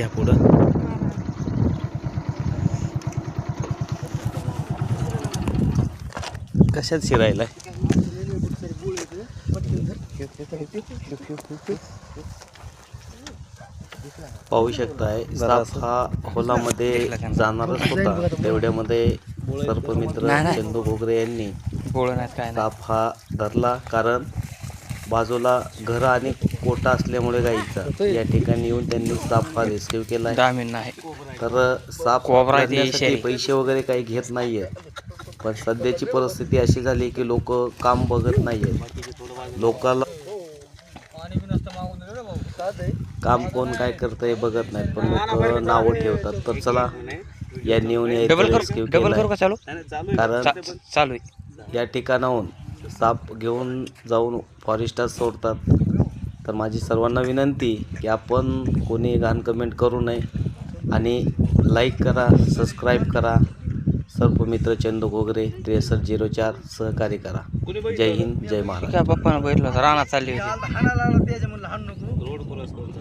आहे पुढं. कशात शिरायला पाहू शकताय. साप हा होलामध्ये जाणारच होता, तेवढ्यामध्ये सर्पमित्र चंदू घोगरे यांनी साप हा धरला. कारण बाजूला घर आणि कोटा असल्यामुळे गाईचा या ठिकाणी येऊन त्यांनी साप हा रेस्क्यू केला. तर साप धरण्यासाठी पैसे वगैरे काही घेत नाहीये, पण सध्याची परिस्थिती अशी झाली की लोक काम बघत नाहीये. लोकाला काम कोण काय करतंय बघत नाहीत, पण लोक नावं ठेवतात. तर चला यांनी येऊन रेस्क्यू केला. कारण या ठिकाणाहून साप घेऊन जाऊन फॉरेस्टात सोडतात. तर माझी सर्वांना विनंती की आपण कोणी घाण कमेंट करू नये आणि लाईक करा, सबस्क्राईब करा. सर्पमित्र चंदू घोगरे 6304 सहकार्य करा. जय हिंद, जय महाराष्ट्र. पप्पानं बघितलं होतं, रानात चालली होती. रोड क्रॉस करून